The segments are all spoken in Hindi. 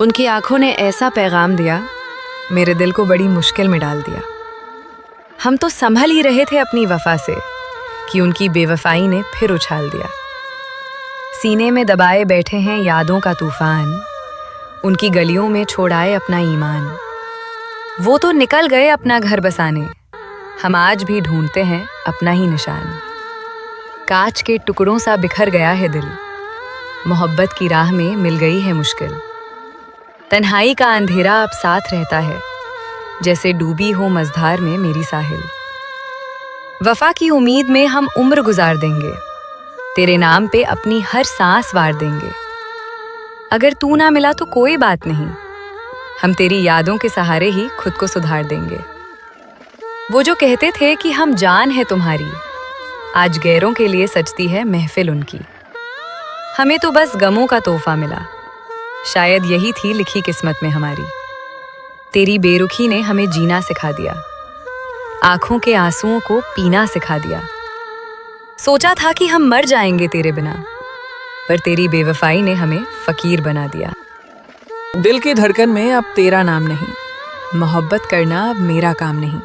उनकी आंखों ने ऐसा पैगाम दिया, मेरे दिल को बड़ी मुश्किल में डाल दिया। हम तो संभल ही रहे थे अपनी वफा से कि उनकी बेवफाई ने फिर उछाल दिया। सीने में दबाए बैठे हैं यादों का तूफान, उनकी गलियों में छोड़ आए अपना ईमान। वो तो निकल गए अपना घर बसाने, हम आज भी ढूंढते हैं अपना ही निशान। कांच के टुकड़ों सा बिखर गया है दिल, मोहब्बत की राह में मिल गई है मुश्किल। तन्हाई का अंधेरा अब साथ रहता है, जैसे डूबी हो मझधार में मेरी साहिल। वफा की उम्मीद में हम उम्र गुजार देंगे, तेरे नाम पे अपनी हर सांस वार देंगे। अगर तू ना मिला तो कोई बात नहीं, हम तेरी यादों के सहारे ही खुद को सुधार देंगे। वो जो कहते थे कि हम जान है तुम्हारी, आज गैरों के लिए सजती है महफिल उनकी। हमें तो बस गमों का तोहफा मिला, शायद यही थी लिखी किस्मत में हमारी। तेरी बेरुखी ने हमें जीना सिखा दिया, आंखों के आंसुओं को पीना सिखा दिया। सोचा था कि हम मर जाएंगे तेरे बिना, पर तेरी बेवफाई ने हमें फकीर बना दिया। दिल की धड़कन में अब तेरा नाम नहीं, मोहब्बत करना अब मेरा काम नहीं।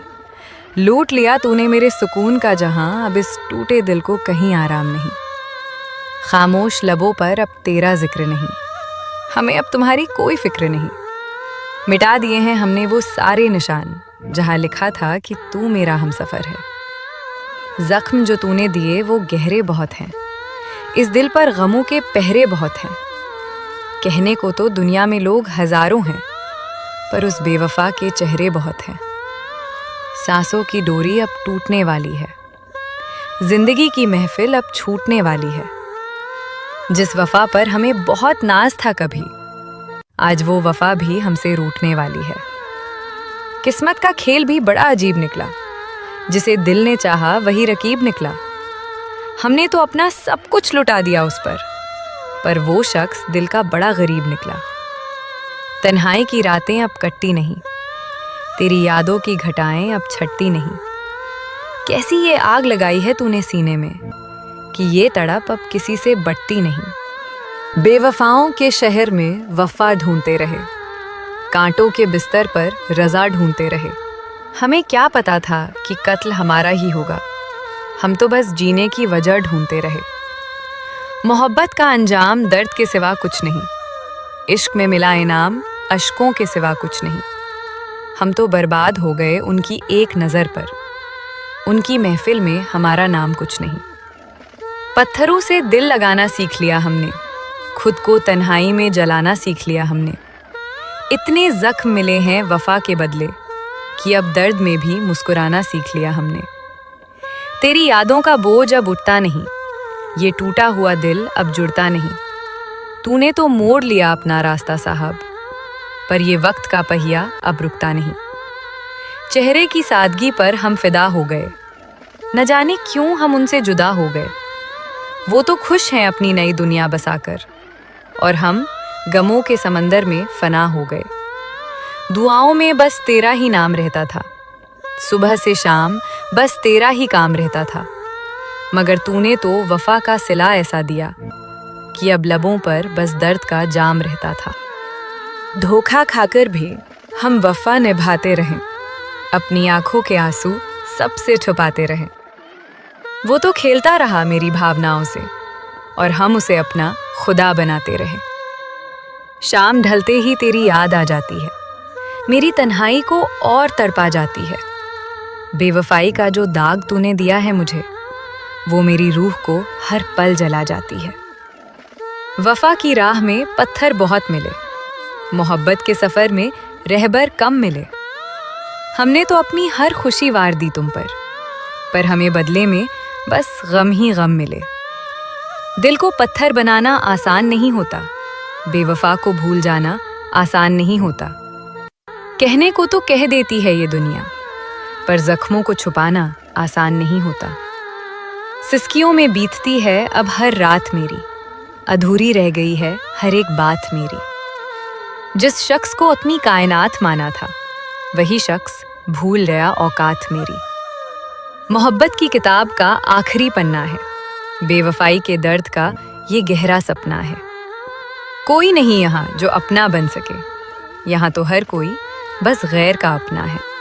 लूट लिया तूने मेरे सुकून का जहां, अब इस टूटे दिल को कहीं आराम नहीं। खामोश लबों पर अब तेरा जिक्र नहीं, हमें अब तुम्हारी कोई फिक्र नहीं। मिटा दिए हैं हमने वो सारे निशान, जहां लिखा था कि तू मेरा हमसफर है। जख्म जो तूने दिए वो गहरे बहुत हैं, इस दिल पर गमों के पहरे बहुत हैं। कहने को तो दुनिया में लोग हजारों हैं, पर उस बेवफा के चेहरे बहुत हैं। सांसों की डोरी अब टूटने वाली है, जिंदगी की महफिल अब छूटने वाली है। जिस वफा पर हमें बहुत नाज था कभी, आज वो वफा भी हमसे रूठने वाली है। किस्मत का खेल भी बड़ा अजीब निकला, जिसे दिल ने चाहा वही रकीब निकला। हमने तो अपना सब कुछ लुटा दिया उस पर वो शख्स दिल का बड़ा गरीब निकला। तन्हाई की रातें अब कटती नहीं, तेरी यादों की घटाएं अब छटती नहीं। कैसी ये आग लगाई है तूने सीने में कि ये तड़प अब किसी से बटती नहीं। बेवफाओं के शहर में वफा ढूंढते रहे, कांटों के बिस्तर पर रजा ढूंढते रहे। हमें क्या पता था कि कत्ल हमारा ही होगा, हम तो बस जीने की वजह ढूंढते रहे। मोहब्बत का अंजाम दर्द के सिवा कुछ नहीं, इश्क में मिला इनाम अश्कों के सिवा कुछ नहीं। हम तो बर्बाद हो गए उनकी एक नज़र पर, उनकी महफिल में हमारा नाम कुछ नहीं। पत्थरों से दिल लगाना सीख लिया हमने, खुद को तन्हाई में जलाना सीख लिया हमने। इतने जख्म मिले हैं वफा के बदले कि अब दर्द में भी मुस्कुराना सीख लिया हमने। तेरी यादों का बोझ अब उठता नहीं, ये टूटा हुआ दिल अब जुड़ता नहीं। तूने तो मोड़ लिया अपना रास्ता साहब, पर ये वक्त का पहिया अब रुकता नहीं। चेहरे की सादगी पर हम फिदा हो गए, न जाने क्यों हम उनसे जुदा हो गए। वो तो खुश हैं अपनी नई दुनिया बसाकर, और हम गमों के समंदर में फना हो गए। दुआओं में बस तेरा ही नाम रहता था, सुबह से शाम बस तेरा ही काम रहता था। मगर तूने तो वफा का सिला ऐसा दिया कि अब लबों पर बस दर्द का जाम रहता था। धोखा खाकर भी हम वफा निभाते रहें, अपनी आंखों के आंसू सबसे छुपाते रहें। वो तो खेलता रहा मेरी भावनाओं से, और हम उसे अपना खुदा बनाते रहे। शाम ढलते ही तेरी याद आ जाती है, मेरी तन्हाई को और तड़पा जाती है। बेवफाई का जो दाग तूने दिया है मुझे, वो मेरी रूह को हर पल जला जाती है। वफा की राह में पत्थर बहुत मिले, मोहब्बत के सफर में रहबर कम मिले। हमने तो अपनी हर खुशी वार दी तुम पर हमें बदले में बस गम ही गम मिले। दिल को पत्थर बनाना आसान नहीं होता, बेवफा को भूल जाना आसान नहीं होता। कहने को तो कह देती है ये दुनिया, पर जख्मों को छुपाना आसान नहीं होता। सिसकियों में बीतती है अब हर रात मेरी, अधूरी रह गई है हर एक बात मेरी। जिस शख्स को अपनी कायनात माना था, वही शख्स भूल गया औकात मेरी। मोहब्बत की किताब का आखिरी पन्ना है, बेवफाई के दर्द का ये गहरा सपना है। कोई नहीं यहाँ जो अपना बन सके। यहाँ तो हर कोई बस गैर का अपना है।